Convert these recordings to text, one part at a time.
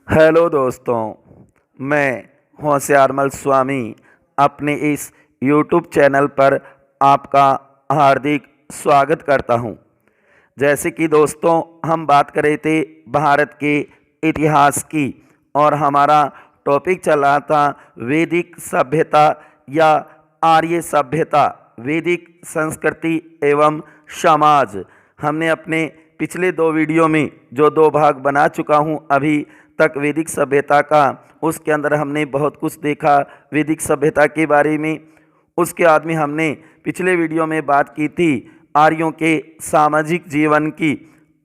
Hello दोस्तों, मैं होशियारमल स्वामी अपने इस यूट्यूब चैनल पर आपका हार्दिक स्वागत करता हूं। जैसे कि दोस्तों हम बात कर रहे थे भारत के इतिहास की और हमारा टॉपिक चल रहा था वैदिक सभ्यता या आर्य सभ्यता, वैदिक संस्कृति एवं समाज। हमने अपने पिछले दो वीडियो में जो दो भाग बना चुका हूं अभी तक वैदिक सभ्यता का, उसके अंदर हमने बहुत कुछ देखा वैदिक सभ्यता के बारे में। उसके बाद में हमने पिछले वीडियो में बात की थी आर्यों के सामाजिक जीवन की।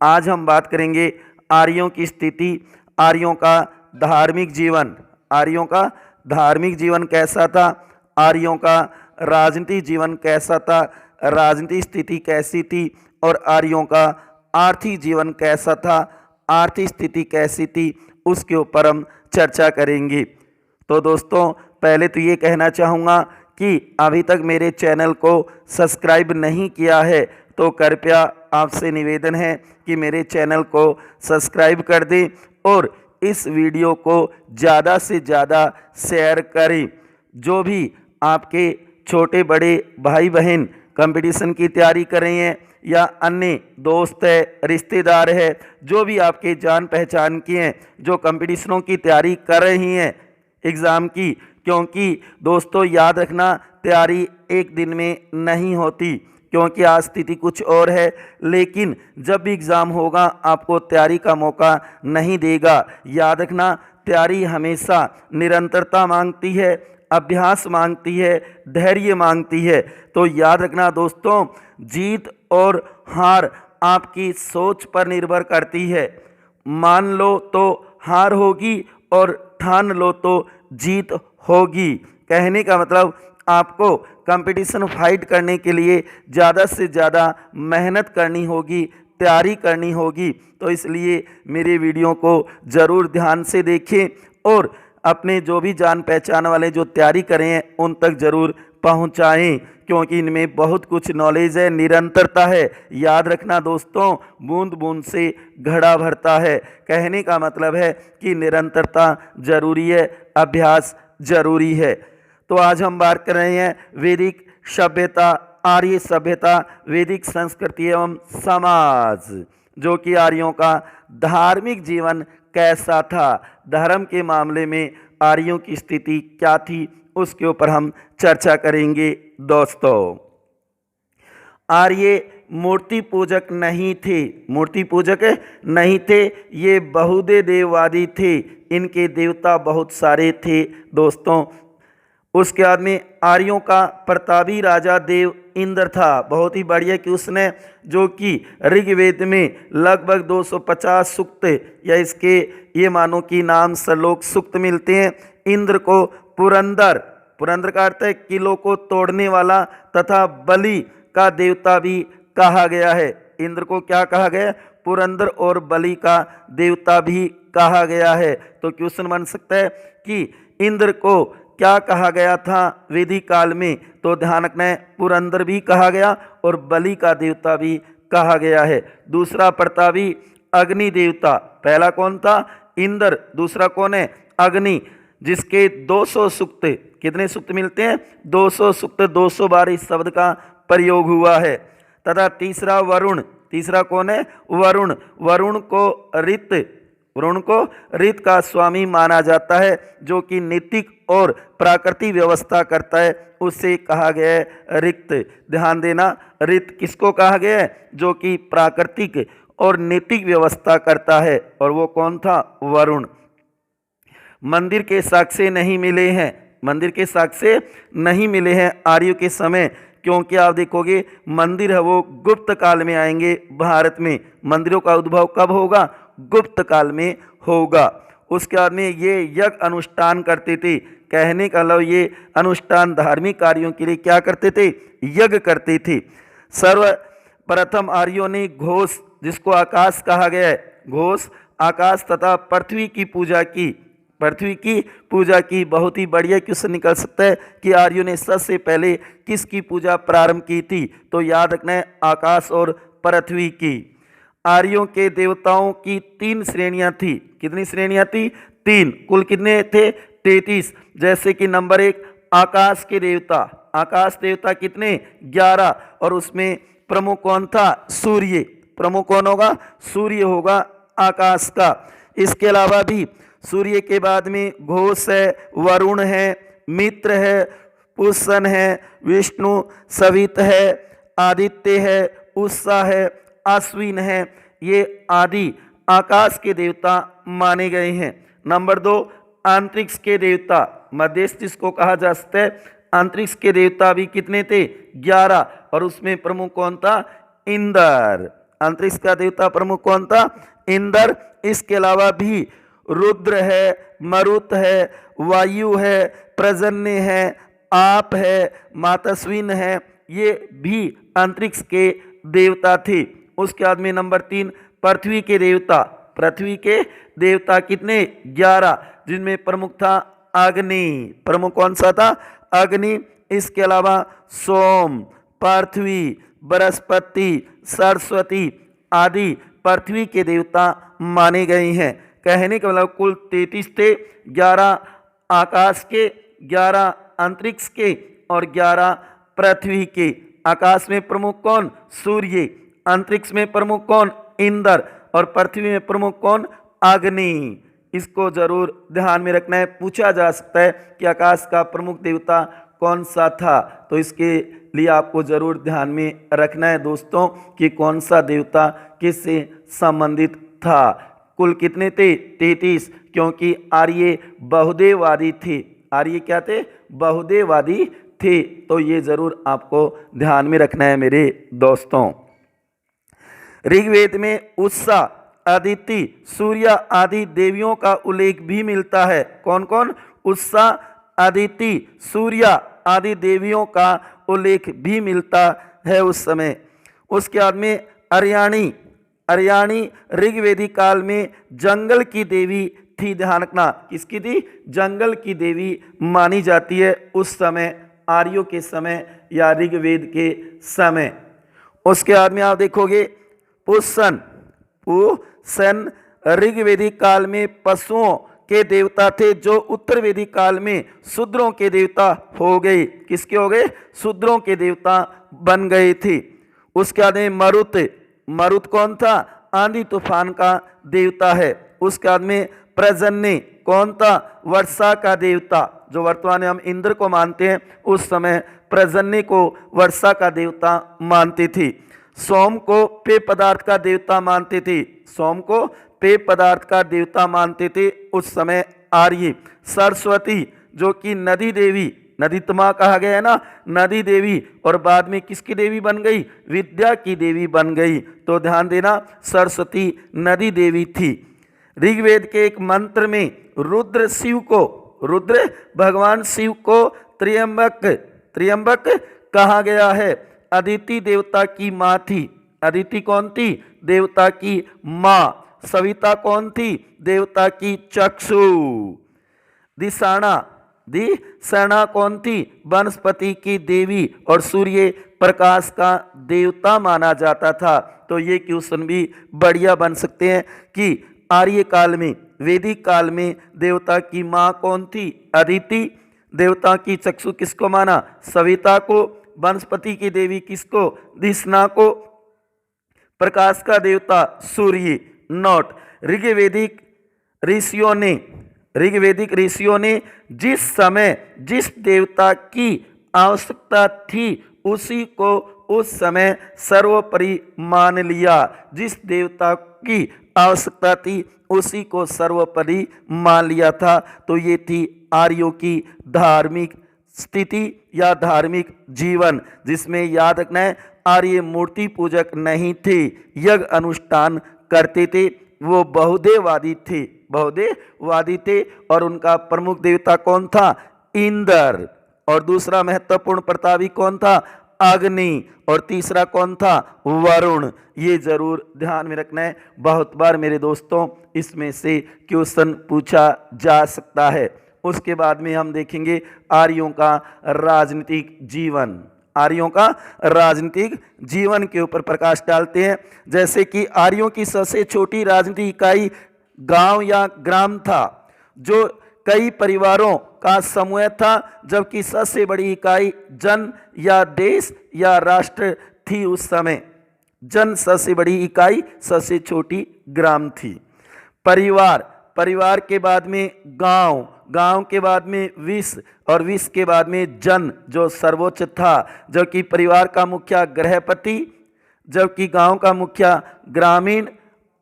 आज हम बात करेंगे आर्यों की स्थिति, आर्यों का धार्मिक जीवन। आर्यों का धार्मिक जीवन कैसा था, आर्यों का राजनीतिक जीवन कैसा था, राजनीतिक स्थिति कैसी थी, और आर्यों का आर्थिक जीवन कैसा था, आर्थिक स्थिति कैसी थी, उसके ऊपर हम चर्चा करेंगे। तो दोस्तों पहले तो ये कहना चाहूँगा कि अभी तक मेरे चैनल को सब्सक्राइब नहीं किया है तो कृपया आपसे निवेदन है कि मेरे चैनल को सब्सक्राइब कर दें और इस वीडियो को ज़्यादा से ज़्यादा शेयर करें। जो भी आपके छोटे बड़े भाई बहन कंपटीशन की तैयारी कर रहे हैं या अन्य दोस्त है, रिश्तेदार है, जो भी आपके जान पहचान के हैं जो कंपटीशनों की तैयारी कर रही हैं एग्ज़ाम की, क्योंकि दोस्तों याद रखना तैयारी एक दिन में नहीं होती, क्योंकि आज स्थिति कुछ और है, लेकिन जब भी एग्ज़ाम होगा आपको तैयारी का मौका नहीं देगा। याद रखना तैयारी हमेशा निरंतरता मांगती है, अभ्यास मांगती है, धैर्य मांगती है। तो याद रखना दोस्तों, जीत और हार आपकी सोच पर निर्भर करती है। मान लो तो हार होगी और ठान लो तो जीत होगी। कहने का मतलब आपको कंपटीशन फाइट करने के लिए ज़्यादा से ज़्यादा मेहनत करनी होगी, तैयारी करनी होगी। तो इसलिए मेरे वीडियो को ज़रूर ध्यान से देखें और अपने जो भी जान पहचान वाले जो तैयारी करें हैं उन तक ज़रूर पहुंचाएं, क्योंकि इनमें बहुत कुछ नॉलेज है, निरंतरता है। याद रखना दोस्तों, बूंद बूंद से घड़ा भरता है। कहने का मतलब है कि निरंतरता जरूरी है, अभ्यास जरूरी है। तो आज हम बात कर रहे हैं वैदिक सभ्यता, आर्य सभ्यता, वैदिक संस्कृति एवं समाज, जो कि आर्यों का धार्मिक जीवन कैसा था, धर्म के मामले में आर्यों की स्थिति क्या थी, उसके ऊपर हम चर्चा करेंगे। दोस्तों आर्य मूर्ति पूजक नहीं थे, मूर्ति पूजक नहीं थे, ये बहुदे देववादी थे। इनके देवता बहुत सारे थे दोस्तों। उसके बाद में आर्यों का प्रतापी राजा देव इंद्र था। बहुत ही बढ़िया कि उसने, जो कि ऋग्वेद में लगभग 250 सूक्त या इसके ये मानो कि नाम श्लोक सूक्त मिलते हैं। इंद्र को पुरंदर, पुरंदर का अर्थ है किलों को तोड़ने वाला, तथा बलि का देवता भी कहा गया है। इंद्र को क्या कहा गया? पुरंदर और बलि का देवता भी कहा गया है। तो क्वेश्चन बन सकता है कि इंद्र को क्या कहा गया था वैदिक काल में? तो ध्यान रखना है, पुरंदर भी कहा गया और बलि का देवता भी कहा गया है। दूसरा प्रतापी अग्नि देवता, पहला कौन था? इंद्र। दूसरा कौन है? अग्नि, जिसके 200 सूक्त, कितने सूक्त मिलते हैं? 200 सूक्त, 200 बार इस शब्द का प्रयोग हुआ है। तथा तीसरा वरुण, तीसरा कौन है? वरुण। वरुण को ऋत, वरुण को ऋत का स्वामी माना जाता है, जो कि नीतिक और प्राकृतिक व्यवस्था करता है, उससे कहा गया है ऋत। ध्यान देना, ऋत किसको कहा गया है? जो कि प्राकृतिक और नीतिक व्यवस्था करता है, और वो कौन था? वरुण। मंदिर के साक्ष्य नहीं मिले हैं, मंदिर के साक्ष्य नहीं मिले हैं आर्यों के समय, क्योंकि आप देखोगे मंदिर है वो गुप्त काल में आएंगे भारत में। मंदिरों का उद्भव कब होगा? गुप्त काल में होगा। उसके बाद में ये यज्ञ अनुष्ठान करते थे। कहने का मतलब ये अनुष्ठान धार्मिक कार्यों के लिए क्या करते थे? यज्ञ करते थे। सर्वप्रथम आर्यों ने घोष, जिसको आकाश कहा गया है, घोष, आकाश तथा पृथ्वी की पूजा की, पृथ्वी की पूजा की। बहुत ही बढ़िया क्वेश्चन निकल सकता है कि आर्यों ने सबसे पहले किसकी पूजा प्रारंभ की थी? तो याद रखना है आकाश और पृथ्वी की। आर्यों के देवताओं की 3 श्रेणियां थी। कितनी श्रेणियां थी? 3। कुल कितने थे? 33। जैसे कि नंबर 1 आकाश के देवता। आकाश देवता कितने? 11। और उसमें प्रमुख कौन था? सूर्य। प्रमुख कौन होगा? सूर्य होगा आकाश का। इसके अलावा भी सूर्य के बाद में घोष है, वरुण है, मित्र है, पुष्सन है, विष्णु, सवित है, आदित्य है, उषा है, अश्विन है। ये आदि आकाश के देवता माने गए हैं। नंबर 2 अंतरिक्ष के देवता। मध्यस्थ जिसको कहा जा सकता है। अंतरिक्ष के देवता भी कितने थे? 11। और उसमें प्रमुख कौन था? इंद्र। अंतरिक्ष का देवता प्रमुख कौन था? इंद्र। इसके अलावा भी रुद्र है, मरुत है, वायु है, प्रजन्य है, आप है, मातस्विन है। ये भी अंतरिक्ष के देवता थे। उसके बाद में नंबर 3 पृथ्वी के देवता। पृथ्वी के देवता कितने? 11। जिनमें प्रमुख था अग्नि। प्रमुख कौन सा था? अग्नि। इसके अलावा सोम, पृथ्वी, बृहस्पति, सरस्वती आदि पृथ्वी के देवता माने गए हैं। कहने का मतलब कुल 33 थे। 11 आकाश के, 11 अंतरिक्ष के और 11 पृथ्वी के। आकाश में प्रमुख कौन? सूर्य। अंतरिक्ष में प्रमुख कौन? इंद्र। और पृथ्वी में प्रमुख कौन? अग्नि। इसको जरूर ध्यान में रखना है। पूछा जा सकता है कि आकाश का प्रमुख देवता कौन सा था, तो इसके लिए आपको जरूर ध्यान में रखना है दोस्तों कि कौन सा देवता किससे संबंधित था। कुल कितने थे? 33। क्योंकि आर्य बहुदेववादी थे। आर्य क्या थे? बहुदेववादी थे। तो ये जरूर आपको ध्यान में रखना है मेरे दोस्तों। ऋग्वेद में उषा, अदिति, सूर्य आदि देवियों का उल्लेख भी मिलता है। कौन कौन? उषा, अदिति, सूर्य आदि देवियों का उल्लेख भी मिलता है उस समय। उसके बाद में अर्याणी। अर्याणी ऋग्वेदिक काल में जंगल की देवी थी। ध्यान रखना, किसकी थी? जंगल की देवी मानी जाती है उस समय, आर्यों के समय या ऋग्वेद के समय। उसके बाद में आप देखोगे पुष्सन। पुष्सन ऋग्वेदिक काल में पशुओं के देवता थे, जो उत्तर वैदिक काल में शूद्रों के देवता हो गए। किसके हो गए? शूद्रों के देवता बन गए थे। उसके बाद में मरुत। मरुत कौन था? आंधी तूफान का देवता है। उसके बाद में प्रजन्य कौन था? वर्षा का देवता। जो वर्तमान में हम इंद्र को मानते हैं, उस समय प्रजन्य को वर्षा का देवता मानते थे। सोम को पेय पदार्थ का देवता मानते थे। सोम को पेय पदार्थ का देवता मानते थे उस समय आर्य। सरस्वती जो कि नदी देवी, नदी तमा कहा गया है ना, नदी देवी, और बाद में किसकी देवी बन गई? विद्या की देवी बन गई। तो ध्यान देना, सरस्वती नदी देवी थी। ऋग्वेद के एक मंत्र में रुद्र शिव को, रुद्र भगवान शिव को त्र्यंबक, त्र्यंबक कहा गया है। अदिति देवता की माँ थी। अदिति कौन थी? देवता की माँ। सविता कौन थी? देवता की चक्षु। दिशाणा, दिशाणा कौन थी? वनस्पति की देवी। और सूर्य प्रकाश का देवता माना जाता था। तो ये क्वेश्चन भी बढ़िया बन सकते हैं कि आर्य काल में, वैदिक काल में देवता की माँ कौन थी? अदिति। देवता की चक्षु किसको माना? सविता को। वनस्पति की देवी किसको? दिशना को। प्रकाश का देवता सूर्य। नोट, ऋग्वेदिक ऋषियों ने, ऋग्वेदिक ऋषियों ने जिस समय जिस देवता की आवश्यकता थी उसी को उस समय सर्वोपरि मान लिया। जिस देवता की आवश्यकता थी उसी को सर्वोपरि मान लिया था। तो ये थी आर्यों की धार्मिक स्थिति या धार्मिक जीवन, जिसमें याद रखना है आर्य मूर्ति पूजक नहीं थे, यज्ञ अनुष्ठान करते थे। वो बहुदेववादी थे, बहुदेववादी थे। और उनका प्रमुख देवता कौन था? इंद्र। और दूसरा महत्वपूर्ण प्रतापी कौन था? अग्नि। और तीसरा कौन था? वरुण। ये जरूर ध्यान में रखना है, बहुत बार मेरे दोस्तों इसमें से क्वेश्चन पूछा जा सकता है। उसके बाद में हम देखेंगे आर्यों का राजनीतिक जीवन। आर्यों का राजनीतिक जीवन के ऊपर प्रकाश डालते हैं। जैसे कि आर्यों की सबसे छोटी राजनीतिक इकाई गांव या ग्राम था, जो कई परिवारों का समूह था, जबकि सबसे बड़ी इकाई जन या देश या राष्ट्र थी। उस समय जन सबसे बड़ी इकाई, सबसे छोटी ग्राम थी। परिवार, परिवार के बाद में गांव, गांव के बाद में विश्व और विश्व के बाद में जन, जो सर्वोच्च था, जबकि परिवार का मुखिया गृहपति, जबकि गांव का मुखिया ग्रामीण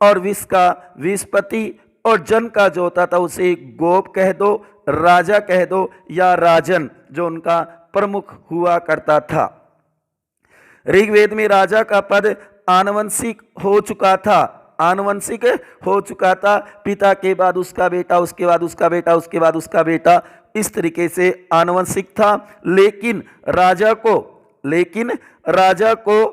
और विश्व का विश्वपति, और जन का जो होता था उसे गोप कह दो, राजा कह दो या राजन, जो उनका प्रमुख हुआ करता था। ऋग्वेद में राजा का पद आनुवंशिक हो चुका था, आनुवंशिक हो चुका था। पिता के बाद उसका बेटा, उसके बाद उसका बेटा, उसके बाद उसका बेटा, इस तरीके से आनुवंशिक था। लेकिन राजा को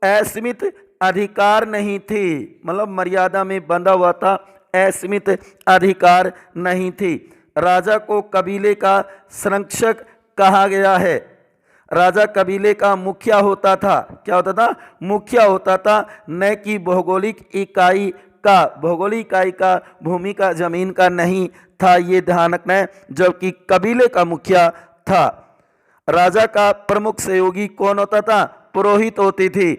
असीमित अधिकार नहीं थे, मतलब मर्यादा में बंधा हुआ था, असीमित अधिकार नहीं थे। राजा को कबीले का संरक्षक कहा गया है। राजा कबीले का मुखिया होता था। क्या होता था? मुखिया होता था, न कि भौगोलिक इकाई का, भूमि का, जमीन का नहीं था, ये ध्यान रखना है, जबकि कबीले का मुखिया था। राजा का प्रमुख सहयोगी कौन होता था? पुरोहित होते थे।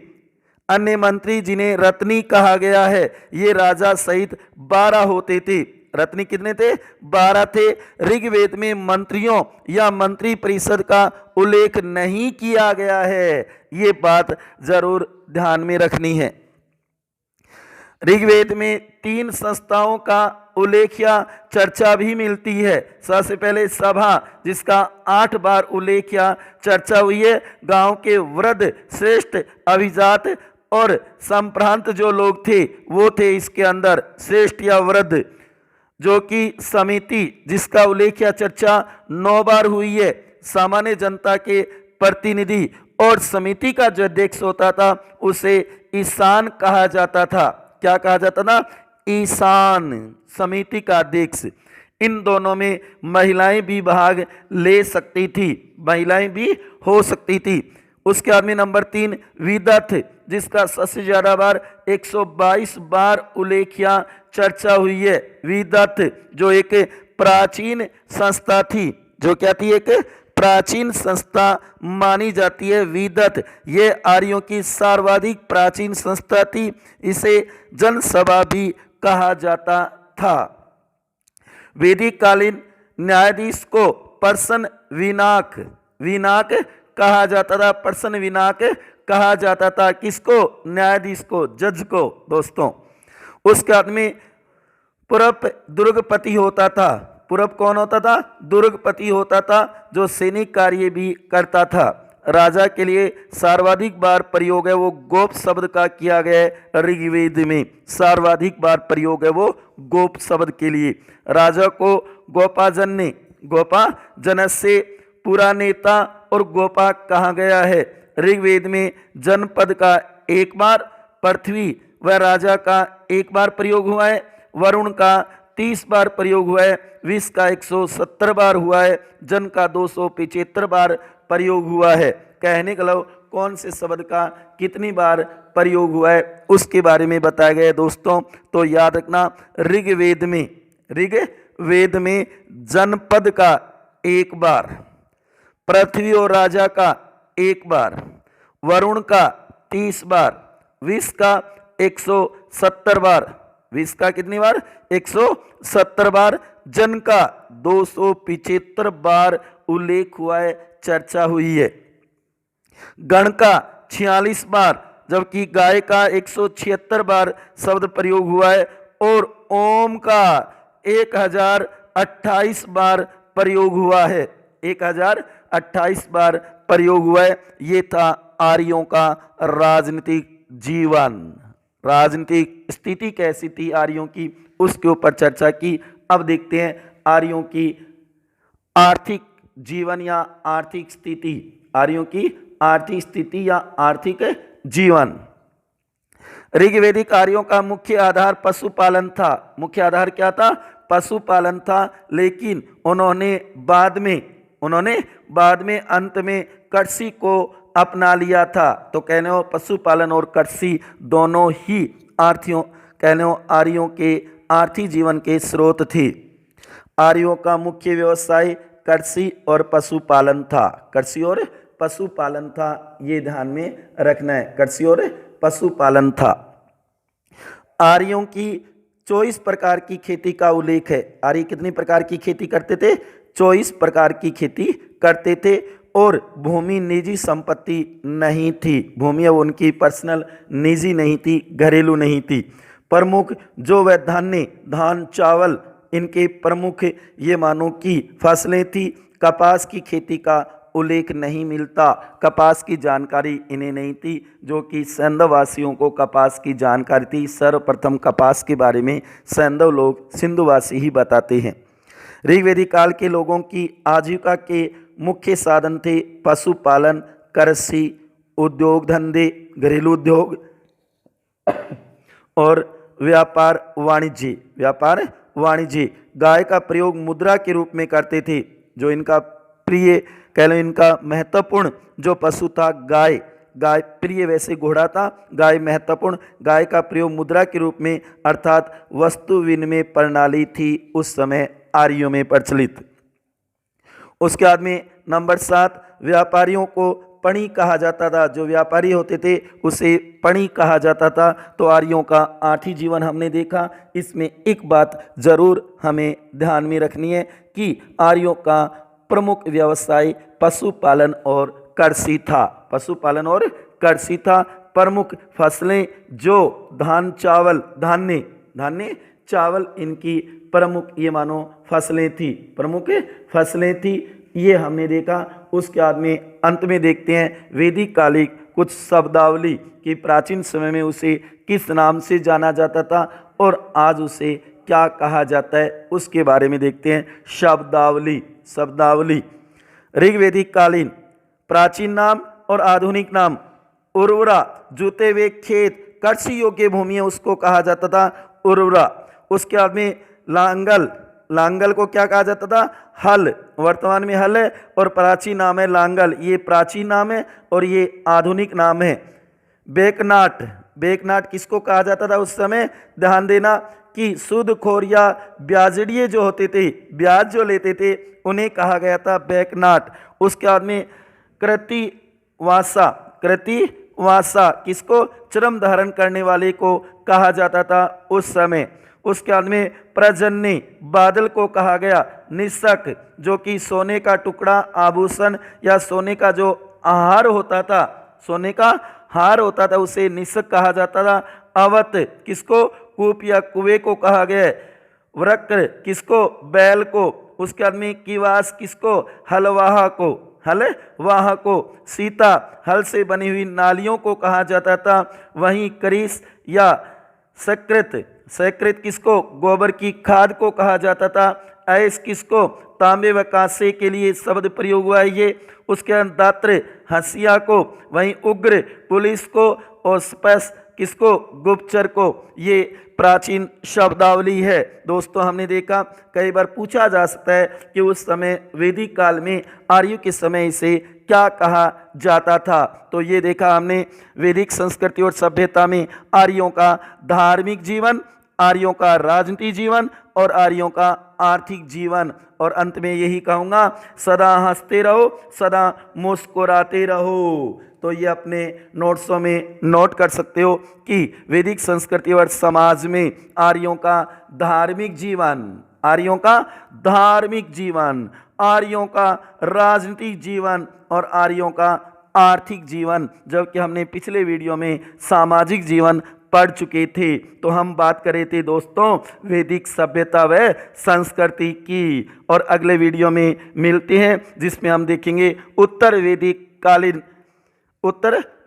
अन्य मंत्री, जिन्हें रत्नी कहा गया है, ये राजा सहित 12 होते थे। रत्नी कितने थे? 12 थे। ऋग्वेद में मंत्रियों या मंत्री परिषद का उल्लेख नहीं किया गया है, ये बात जरूर ध्यान में रखनी है। ऋग्वेद में 3 संस्थाओं का उल्लेख या चर्चा भी मिलती है। सबसे पहले सभा, जिसका 8 बार उल्लेख या चर्चा हुई है। गांव के वृद्ध, श्रेष्ठ, अभिजात और संप्रांत जो लोग थे वो थे इसके अंदर श्रेष्ठ या वृद्ध। जो कि समिति, जिसका उल्लेख या चर्चा 9 बार हुई है। सामान्य जनता के प्रतिनिधि और समिति का जो अध्यक्ष होता था उसे ईशान कहा जाता था। क्या कहा जाता था? ईशान, समिति का अध्यक्ष। इन दोनों में महिलाएं भी भाग ले सकती थी, महिलाएं भी हो सकती थी। उसके बाद में नंबर 3 विदथ, जिसका सबसे ज्यादा बार 122 बार उल्लेख या चर्चा हुई है। विदथ जो एक प्राचीन संस्था थी, जो क्या थी? एक प्राचीन संस्था मानी जाती है विदथ। ये आर्यों की सर्वाधिक प्राचीन संस्था थी। इसे जनसभा भी कहा जाता था। वैदिक कालीन न्यायाधीश को पर्सन विनाक कहा जाता था। पर्सन विनाक कहा जाता था किसको? न्यायाधीश को, जज को दोस्तों। उसके बाद में पुरप दुर्गपति होता था। पुरप कौन होता था? दुर्गपति होता था, जो सैनिक कार्य भी करता था। राजा के लिए सर्वाधिक बार प्रयोग है वो गोप शब्द का किया गया है। ऋग्वेद में सर्वाधिक बार प्रयोग है वो गोप शब्द के लिए। राजा को गोपाजन से पूरा नेता और गोपा कहा गया है। ऋग्वेद में जनपद का 1 बार, पृथ्वी व राजा का 1 बार प्रयोग हुआ है। वरुण का 30 बार प्रयोग हुआ है। विश्व का 170 बार हुआ है। जन का 275 बार प्रयोग हुआ है। कहने का मतलब कौन से शब्द का कितनी बार प्रयोग हुआ है उसके बारे में बताया गया है दोस्तों। तो याद रखना, ऋग्वेद में जनपद का 1 बार, पृथ्वी और राजा का 1 बार, वरुण का 30 बार, विश्व का 170 बार। विश्व का कितनी बार? 170 बार। जन का 275 बार उल्लेख हुआ है, चर्चा हुई है। गण का 46 बार, जबकि गाय का 176 बार शब्द प्रयोग हुआ है। और ओम का 1028 बार प्रयोग हुआ है। 1028 बार प्रयोग हुआ है। ये था आर्यों का राजनीतिक जीवन। राजनीतिक स्थिति कैसी थी आर्यों की, उसके ऊपर चर्चा की। अब देखते हैं आर्यों की आर्थिक जीवन या आर्थिक स्थिति। आर्यों की आर्थिक स्थिति या आर्थिक जीवन। ऋग्वैदिक आर्यों का मुख्य आधार पशुपालन था। मुख्य आधार क्या था? पशुपालन था। लेकिन उन्होंने बाद में अंत में कृषि को अपना लिया था। तो कहने हो पशुपालन और कृषि दोनों ही आर्यों के आर्थिक जीवन के स्रोत थे। आर्यों का मुख्य व्यवसाय कृषि और पशुपालन था। कृषि और पशुपालन था, ये ध्यान में रखना है। कृषि और पशुपालन था। आर्यों की 24 प्रकार की खेती का उल्लेख है। आर्य कितनी प्रकार की खेती करते थे? 24 प्रकार की खेती करते थे। और भूमि निजी संपत्ति नहीं थी। भूमि अब उनकी पर्सनल निजी नहीं थी, घरेलू नहीं थी। प्रमुख जो वह धान चावल इनके प्रमुख ये मानो की फसलें थी। कपास की खेती का उल्लेख नहीं मिलता। कपास की जानकारी इन्हें नहीं थी, जो कि सैंधव वासियों को कपास की जानकारी थी। सर्वप्रथम कपास के बारे में सैंधव लोग सिंधुवासी ही बताते हैं। ऋग्वेदिक काल के लोगों की आजीविका के मुख्य साधन थे पशुपालन, कृषि, उद्योग धंधे, घरेलू उद्योग और व्यापार वाणिज्य। गाय का प्रयोग मुद्रा के रूप में करते थे। जो इनका प्रिय इनका महत्वपूर्ण जो पशु था गाय प्रिय, वैसे घोड़ा था, गाय महत्वपूर्ण। गाय का प्रयोग मुद्रा के रूप में अर्थात वस्तु विनिमय प्रणाली थी उस समय आर्यों में प्रचलित। उसके बाद में नंबर 7, व्यापारियों को पणी कहा जाता था। जो व्यापारी होते थे उसे पणी कहा जाता था। तो आर्यों का आर्थिक जीवन हमने देखा। इसमें एक बात जरूर हमें ध्यान में रखनी है कि आर्यों का प्रमुख व्यवसाय पशुपालन और कृषि था। पशुपालन और कृषि था। प्रमुख फसलें जो धान्य चावल इनकी प्रमुख ये मानो फसलें थी। ये हमने देखा। उसके बाद में अंत में देखते हैं वैदिक कालिक कुछ शब्दावली कि प्राचीन समय में उसे किस नाम से जाना जाता था और आज उसे क्या कहा जाता है, उसके बारे में देखते हैं। शब्दावली ऋग्वेदिक कालीन प्राचीन नाम और आधुनिक नाम। उर्वरा जोते हुए खेत, कृषि योग्य भूमि है, उसको कहा जाता था उर्वरा। उसके बाद में लांगल को क्या कहा जाता था? हल। वर्तमान में हल है और प्राचीन नाम है लांगल। ये प्राचीन नाम है और ये आधुनिक नाम है। बेकनाट किसको कहा जाता था उस समय? ध्यान देना कि सूदखोर या ब्याजड़िए जो होते थे, ब्याज जो लेते थे, उन्हें कहा गया था बेकनाट। उसके बाद में कृतिवासा किसको? चरम धारण करने वाले को कहा जाता था उस समय। उसके बाद में प्रजन्य बादल को कहा गया। निषक जो कि सोने का टुकड़ा, आभूषण या सोने का जो हार होता था, उसे निषक कहा जाता था। अवत किसको? कूप या कुएं को कहा गया। वृक्र किसको? बैल को। उसके बाद में किवास किसको? हलवाहा को। सीता हल से बनी हुई नालियों को कहा जाता था। वहीं करीस या सकृत किसको? गोबर की खाद को कहा जाता था। ऐस किसको? तांबे व कांसे के लिए शब्द प्रयोग हुआ है ये। उसके बाद दात्र हंसिया को। वहीं उग्र पुलिस को और स्पश किसको? गुप्तचर को। ये प्राचीन शब्दावली है। दोस्तों हमने देखा कई बार पूछा जा सकता है कि उस समय वैदिक काल में आर्यों के समय इसे क्या कहा जाता था। तो ये देखा हमने वैदिक संस्कृति और सभ्यता में आर्यों का धार्मिक जीवन, आर्यों का राजनीतिक जीवन और आर्यों का आर्थिक जीवन। और अंत में यही कहूँगा, सदा हंसते रहो, सदा मुस्कुराते रहो। तो ये अपने नोट्सों में नोट कर सकते हो कि वैदिक संस्कृति और समाज में आर्यों का धार्मिक जीवन, आर्यों का राजनीतिक जीवन और आर्यों का आर्थिक जीवन, जबकि हमने पिछले वीडियो में सामाजिक जीवन पढ़ चुके थे। तो हम बात कर रहे थे दोस्तों वैदिक सभ्यता व संस्कृति की। और अगले वीडियो में मिलते हैं जिसमें हम देखेंगे उत्तर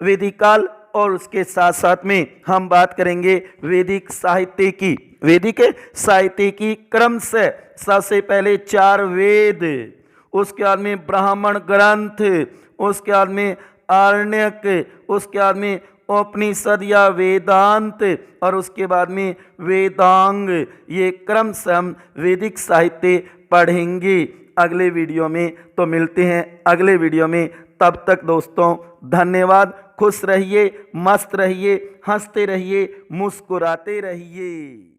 वैदिक काल और उसके साथ साथ में हम बात करेंगे वैदिक साहित्य की क्रम से। सबसे पहले 4 वेद, उसके बाद में ब्राह्मण ग्रंथ, उसके बाद में आरण्यक, उसके बाद में उपनिषद या वेदांत और उसके बाद में वेदांग। ये क्रम से हम वैदिक साहित्य पढ़ेंगे अगले वीडियो में। तो मिलते हैं अगले वीडियो में। तब तक दोस्तों धन्यवाद। खुश रहिए, मस्त रहिए, हंसते रहिए, मुस्कुराते रहिए।